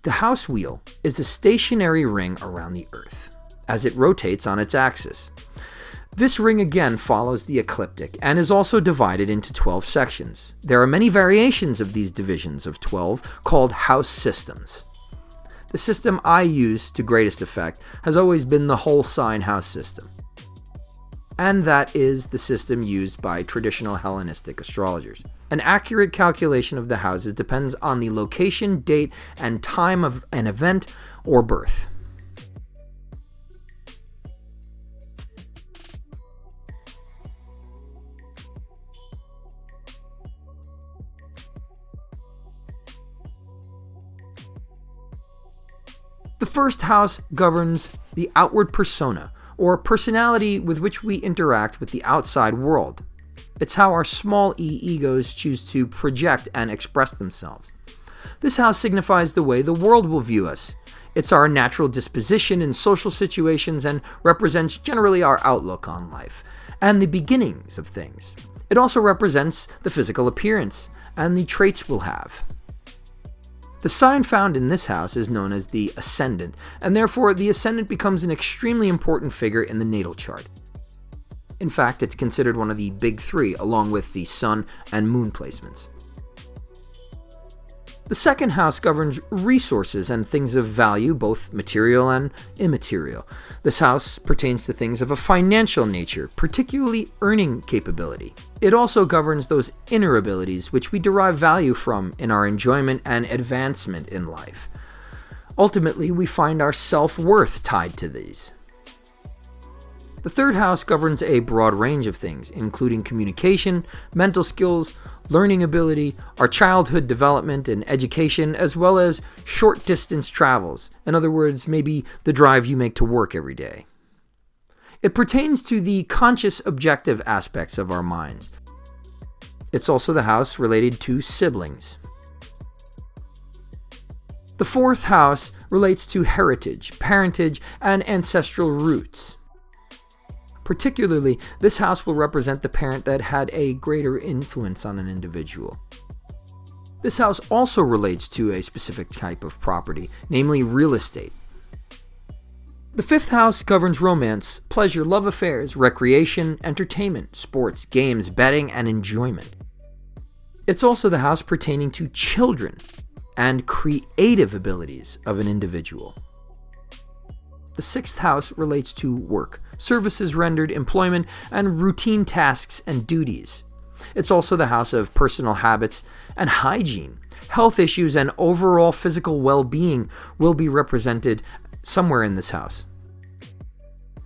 The house wheel is a stationary ring around the Earth, as it rotates on its axis. This ring again follows the ecliptic and is also divided into 12 sections. There are many variations of these divisions of 12 called house systems. The system I use to greatest effect has always been the whole sign house system. And that is the system used by traditional Hellenistic astrologers. An accurate calculation of the houses depends on the location, date, and time of an event or birth. The first house governs the outward persona, or personality with which we interact with the outside world. It's how our small e egos choose to project and express themselves. This house signifies the way the world will view us. It's our natural disposition in social situations and represents generally our outlook on life and the beginnings of things. It also represents the physical appearance and the traits we'll have. The sign found in this house is known as the ascendant, and therefore the ascendant becomes an extremely important figure in the natal chart. In fact, it's considered one of the big three, along with the sun and moon placements. The second house governs resources and things of value, both material and immaterial. This house pertains to things of a financial nature, particularly earning capability. It also governs those inner abilities which we derive value from in our enjoyment and advancement in life. Ultimately, we find our self-worth tied to these. The third house governs a broad range of things, including communication, mental skills, learning ability, our childhood development and education, as well as short-distance travels. In other words, maybe the drive you make to work every day. It pertains to the conscious objective aspects of our minds. It's also the house related to siblings. The fourth house relates to heritage, parentage, and ancestral roots. Particularly, this house will represent the parent that had a greater influence on an individual. This house also relates to a specific type of property, namely real estate. The fifth house governs romance, pleasure, love affairs, recreation, entertainment, sports, games, betting, and enjoyment. It's also the house pertaining to children and creative abilities of an individual. The sixth house relates to work, services rendered, employment, and routine tasks and duties. It's also the house of personal habits and hygiene. Health issues and overall physical well-being will be represented somewhere in this house.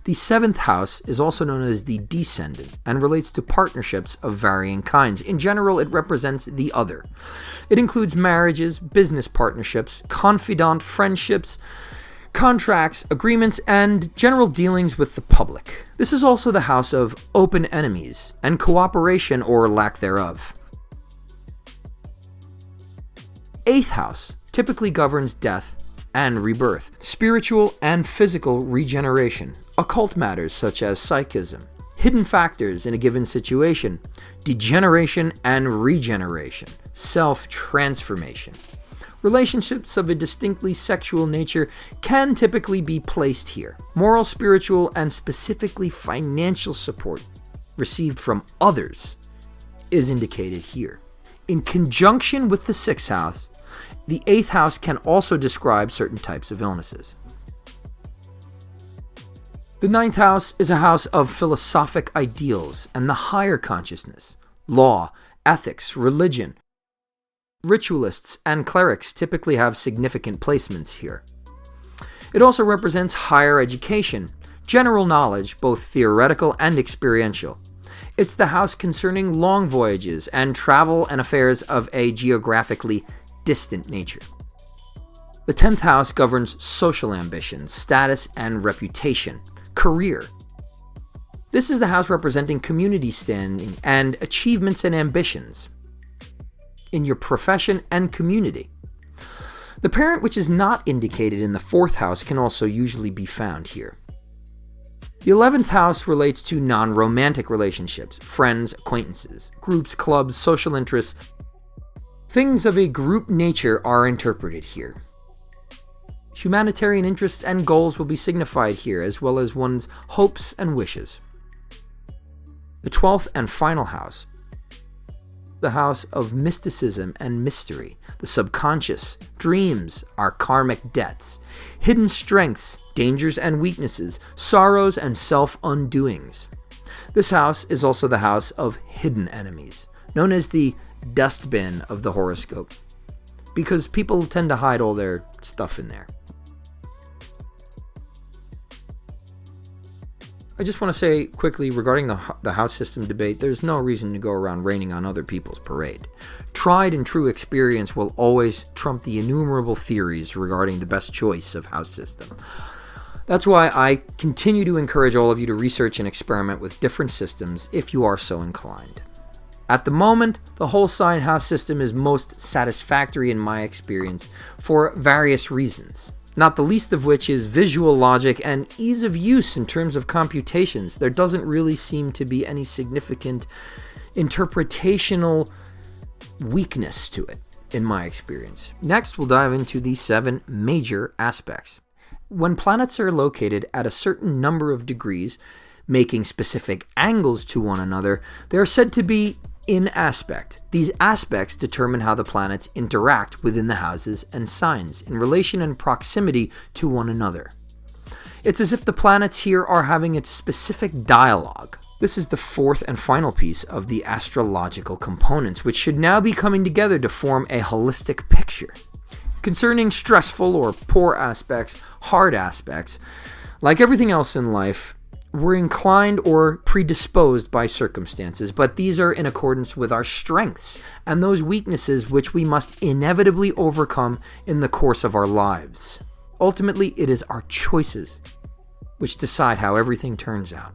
The seventh house is also known as the descendant and relates to partnerships of varying kinds. In general, it represents the other. It includes marriages, business partnerships, confidant friendships, contracts, agreements, and general dealings with the public. This is also the house of open enemies and cooperation or lack thereof. Eighth house typically governs death and rebirth, spiritual and physical regeneration, occult matters such as psychism, hidden factors in a given situation, degeneration and regeneration, self-transformation. Relationships of a distinctly sexual nature can typically be placed here. Moral, spiritual, and specifically financial support received from others is indicated here. In conjunction with the sixth house, the eighth house can also describe certain types of illnesses. The ninth house is a house of philosophic ideals and the higher consciousness, law, ethics, religion. Ritualists and clerics typically have significant placements here. It also represents higher education, general knowledge, both theoretical and experiential. It's the house concerning long voyages and travel and affairs of a geographically distant nature. The 10th house governs social ambitions, status and reputation, career. This is the house representing community standing and achievements and ambitions in your profession and community. The parent which is not indicated in the 4th house can also usually be found here. The 11th house relates to non-romantic relationships, friends, acquaintances, groups, clubs, social interests. Things of a group nature are interpreted here. Humanitarian interests and goals will be signified here, as well as one's hopes and wishes. The 12th and final house, the house of mysticism and mystery, the subconscious, dreams, our karmic debts, hidden strengths, dangers and weaknesses, sorrows and self-undoings. This house is also the house of hidden enemies, known as the dustbin of the horoscope, because people tend to hide all their stuff in there. I just want to say quickly regarding the house system debate, there's no reason to go around raining on other people's parade. Tried and true experience will always trump the innumerable theories regarding the best choice of house system. That's why I continue to encourage all of you to research and experiment with different systems if you are so inclined. At the moment, the whole sign house system is most satisfactory in my experience for various reasons. Not the least of which is visual logic and ease of use in terms of computations. There doesn't really seem to be any significant interpretational weakness to it, in my experience. Next, we'll dive into the 7 major aspects. When planets are located at a certain number of degrees, making specific angles to one another, they are said to be in aspect. These aspects determine how the planets interact within the houses and signs in relation and proximity to one another. It's as if the planets here are having a specific dialogue. This is the 4th and final piece of the astrological components, which should now be coming together to form a holistic picture. Concerning stressful or poor aspects, hard aspects, like everything else in life, we're inclined or predisposed by circumstances, but these are in accordance with our strengths and those weaknesses which we must inevitably overcome in the course of our lives. Ultimately, it is our choices which decide how everything turns out.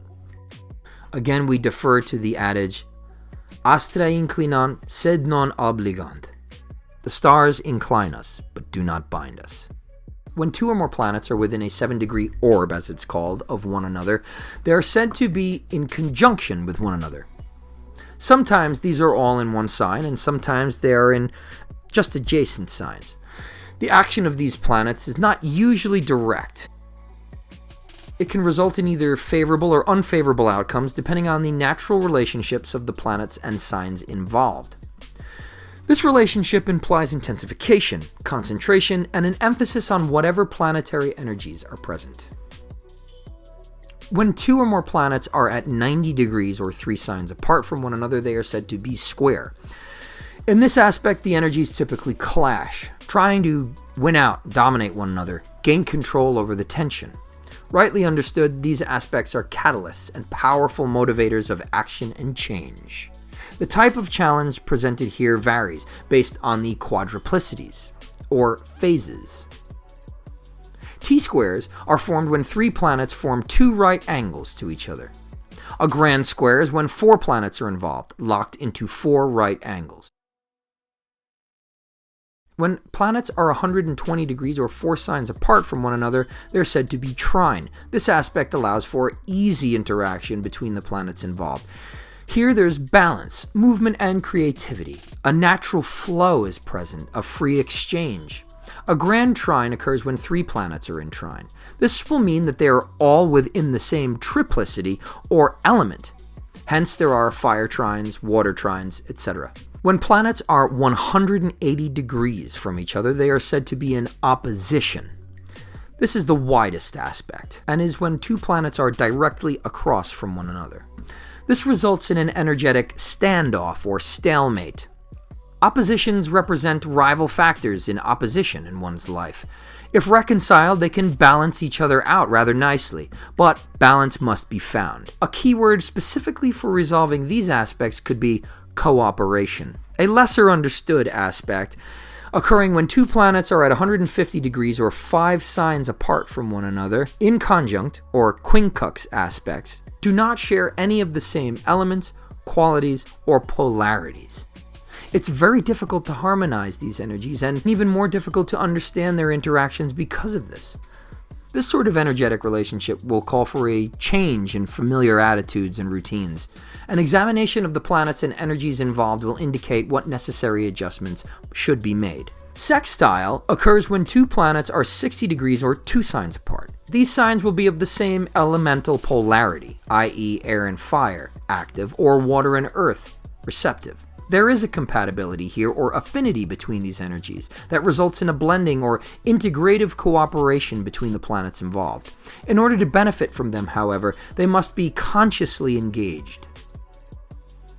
Again, we defer to the adage, Astra inclinant, sed non obligant. The stars incline us, but do not bind us. When 2 or more planets are within a 7-degree orb, as it's called, of one another, they are said to be in conjunction with one another. Sometimes these are all in one sign, and sometimes they are in just adjacent signs. The action of these planets is not usually direct. It can result in either favorable or unfavorable outcomes depending on the natural relationships of the planets and signs involved. This relationship implies intensification, concentration, and an emphasis on whatever planetary energies are present. When 2 or more planets are at 90 degrees or 3 signs apart from one another, they are said to be square. In this aspect, the energies typically clash, trying to win out, dominate one another, gain control over the tension. Rightly understood, these aspects are catalysts and powerful motivators of action and change. The type of challenge presented here varies based on the quadruplicities, or phases. T-squares are formed when 3 planets form 2 right angles to each other. A grand square is when 4 planets are involved, locked into 4 right angles. When planets are 120 degrees or 4 signs apart from one another, they're said to be trine. This aspect allows for easy interaction between the planets involved. Here there's balance, movement, and creativity. A natural flow is present, a free exchange. A grand trine occurs when 3 planets are in trine. This will mean that they are all within the same triplicity or element. Hence there are fire trines, water trines, etc. When planets are 180 degrees from each other, they are said to be in opposition. This is the widest aspect, and is when 2 planets are directly across from one another. This results in an energetic standoff or stalemate. Oppositions represent rival factors in opposition in one's life. If reconciled, they can balance each other out rather nicely, but balance must be found. A keyword specifically for resolving these aspects could be cooperation, a lesser understood aspect occurring when 2 planets are at 150 degrees or 5 signs apart from one another, in conjunct or quincux aspects, do not share any of the same elements, qualities, or polarities. It's very difficult to harmonize these energies, and even more difficult to understand their interactions because of this. This sort of energetic relationship will call for a change in familiar attitudes and routines. An examination of the planets and energies involved will indicate what necessary adjustments should be made. Sextile occurs when two planets are 60 degrees or 2 signs apart. These signs will be of the same elemental polarity, i.e. air and fire, active, or water and earth, receptive. There is a compatibility here or affinity between these energies that results in a blending or integrative cooperation between the planets involved. In order to benefit from them, however, they must be consciously engaged.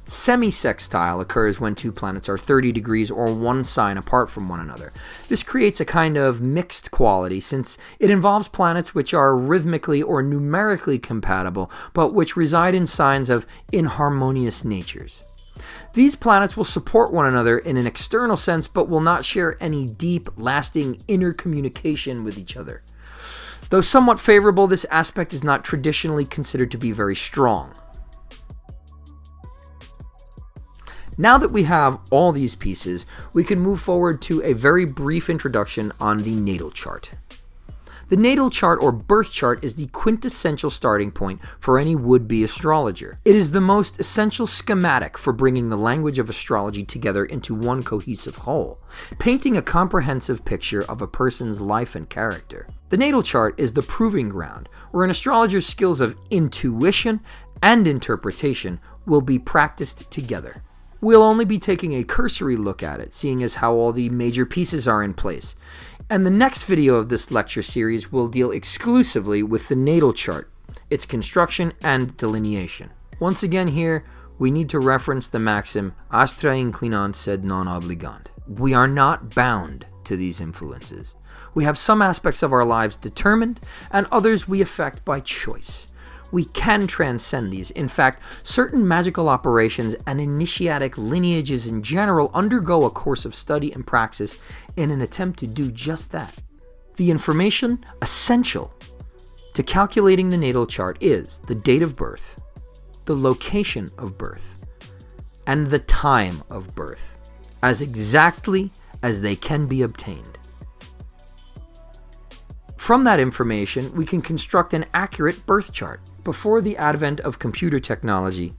Semi-sextile occurs when two planets are 30 degrees or 1 sign apart from one another. This creates a kind of mixed quality since it involves planets which are rhythmically or numerically compatible, but which reside in signs of inharmonious natures. These planets will support one another in an external sense, but will not share any deep, lasting inner communication with each other. Though somewhat favorable, this aspect is not traditionally considered to be very strong. Now that we have all these pieces, we can move forward to a very brief introduction on the natal chart. The natal chart or birth chart is the quintessential starting point for any would-be astrologer. It is the most essential schematic for bringing the language of astrology together into one cohesive whole, painting a comprehensive picture of a person's life and character. The natal chart is the proving ground where an astrologer's skills of intuition and interpretation will be practiced together. We'll only be taking a cursory look at it, seeing as how all the major pieces are in place. And the next video of this lecture series will deal exclusively with the natal chart, its construction and delineation. Once again here, we need to reference the maxim, astra inclinant sed non obligant. We are not bound to these influences. We have some aspects of our lives determined, and others we affect by choice. We can transcend these. In fact, certain magical operations and initiatic lineages in general undergo a course of study and praxis in an attempt to do just that. The information essential to calculating the natal chart is the date of birth, the location of birth, and the time of birth, as exactly as they can be obtained. From that information, we can construct an accurate birth chart. Before the advent of computer technology,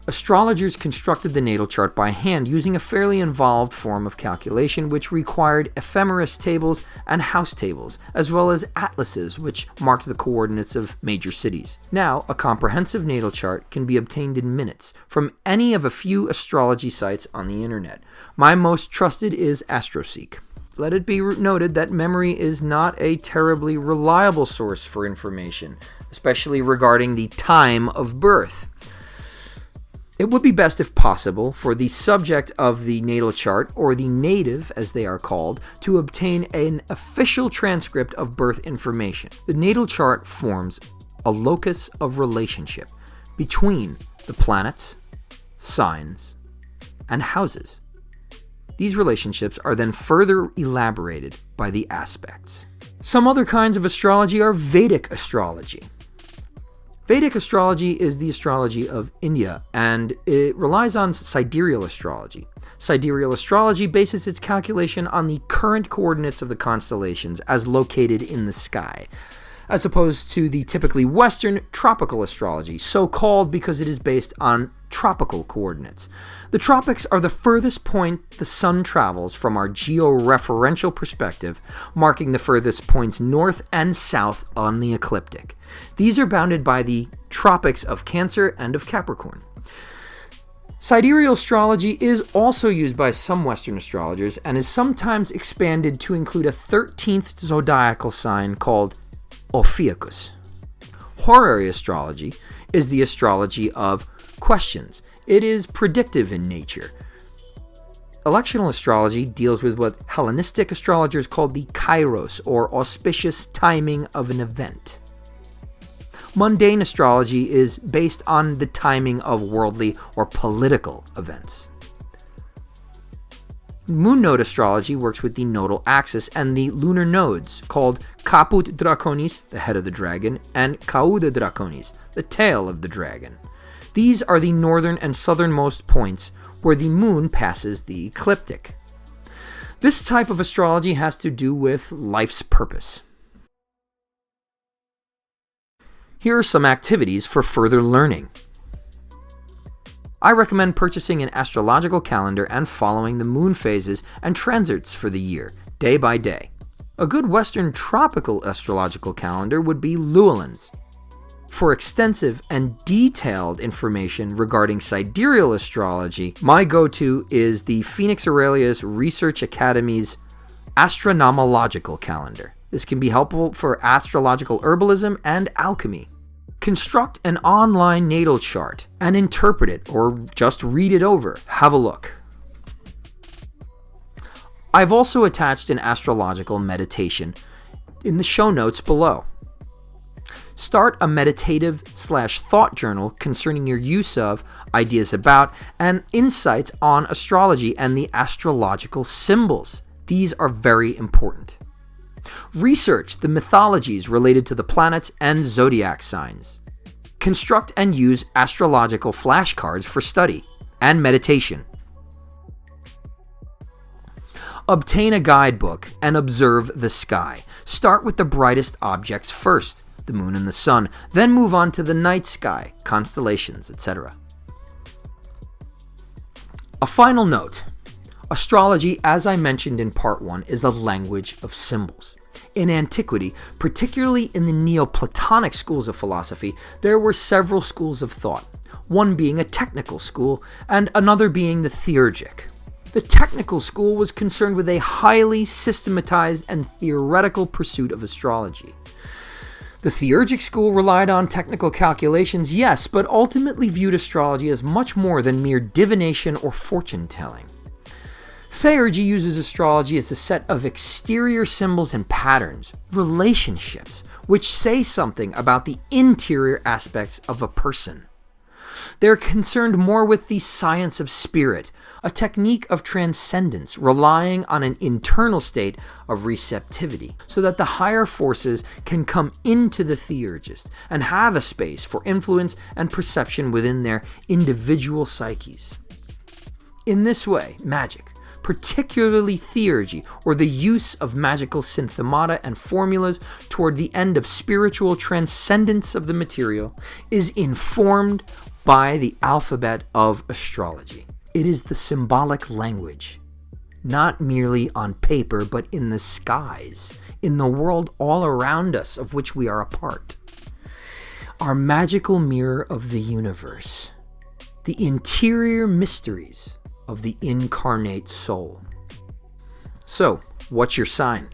astrologers constructed the natal chart by hand using a fairly involved form of calculation which required ephemeris tables and house tables, as well as atlases which marked the coordinates of major cities. Now, a comprehensive natal chart can be obtained in minutes from any of a few astrology sites on the internet. My most trusted is AstroSeek. Let it be noted that memory is not a terribly reliable source for information, especially regarding the time of birth. It would be best, if possible, for the subject of the natal chart, or the native as they are called, to obtain an official transcript of birth information. The natal chart forms a locus of relationship between the planets, signs, and houses. These relationships are then further elaborated by the aspects. Some other kinds of astrology are Vedic astrology. Vedic astrology is the astrology of India, and it relies on Sidereal Astrology. Sidereal Astrology bases its calculation on the current coordinates of the constellations as located in the sky, as opposed to the typically Western Tropical Astrology, so called because it is based on tropical coordinates. The tropics are the furthest point the sun travels from our georeferential perspective, marking the furthest points north and south on the ecliptic. These are bounded by the tropics of Cancer and of Capricorn. Sidereal astrology is also used by some Western astrologers and is sometimes expanded to include a 13th zodiacal sign called Ophiuchus. Horary astrology is the astrology of questions. It is predictive in nature. Electional astrology deals with what Hellenistic astrologers called the kairos, or auspicious timing of an event. Mundane astrology is based on the timing of worldly or political events. Moon node astrology works with the nodal axis and the lunar nodes, called Caput Draconis, the head of the dragon, and Cauda Draconis, the tail of the dragon. These are the northern and southernmost points where the moon passes the ecliptic. This type of astrology has to do with life's purpose. Here are some activities for further learning. I recommend purchasing an astrological calendar and following the moon phases and transits for the year, day by day. A good Western tropical astrological calendar would be Llewellyn's. For extensive and detailed information regarding Sidereal Astrology, my go-to is the Phoenix Aurelius Research Academy's Astronomological Calendar. This can be helpful for astrological herbalism and alchemy. Construct an online natal chart and interpret it or just read it over. Have a look. I've also attached an astrological meditation in the show notes below. Start a meditative/thought journal concerning your use of, ideas about, and insights on astrology and the astrological symbols. These are very important. Research the mythologies related to the planets and zodiac signs. Construct and use astrological flashcards for study and meditation. Obtain a guidebook and observe the sky. Start with the brightest objects first, the moon and the sun, then move on to the night sky, constellations, etc. A final note. Astrology, as I mentioned in part 1, is a language of symbols. In antiquity, particularly in the Neoplatonic schools of philosophy, there were several schools of thought, one being a technical school and another being the Theurgic. The technical school was concerned with a highly systematized and theoretical pursuit of astrology. The Theurgic school relied on technical calculations, yes, but ultimately viewed astrology as much more than mere divination or fortune-telling. Theurgy uses astrology as a set of exterior symbols and patterns, relationships, which say something about the interior aspects of a person. They're concerned more with the science of spirit, a technique of transcendence relying on an internal state of receptivity, so that the higher forces can come into the theurgist and have a space for influence and perception within their individual psyches. In this way, magic, particularly theurgy, or the use of magical synthemata and formulas toward the end of spiritual transcendence of the material, is informed by the alphabet of astrology. It is the symbolic language, not merely on paper, but in the skies, in the world all around us of which we are a part. Our magical mirror of the universe, the interior mysteries of the incarnate soul. So, what's your sign?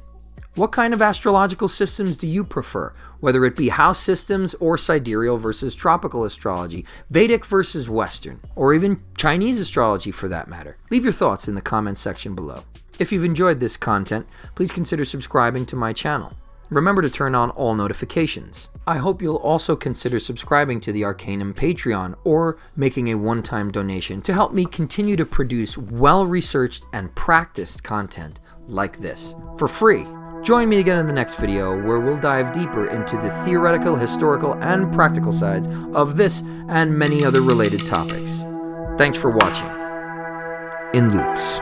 What kind of astrological systems do you prefer, whether it be house systems or sidereal versus tropical astrology, Vedic versus Western, or even Chinese astrology for that matter? Leave your thoughts in the comments section below. If you've enjoyed this content, please consider subscribing to my channel. Remember to turn on all notifications. I hope you'll also consider subscribing to the Arcanvm Patreon or making a one-time donation to help me continue to produce well-researched and practiced content like this for free. Join me again in the next video where we'll dive deeper into the theoretical, historical, and practical sides of this and many other related topics. Thanks for watching. In loops.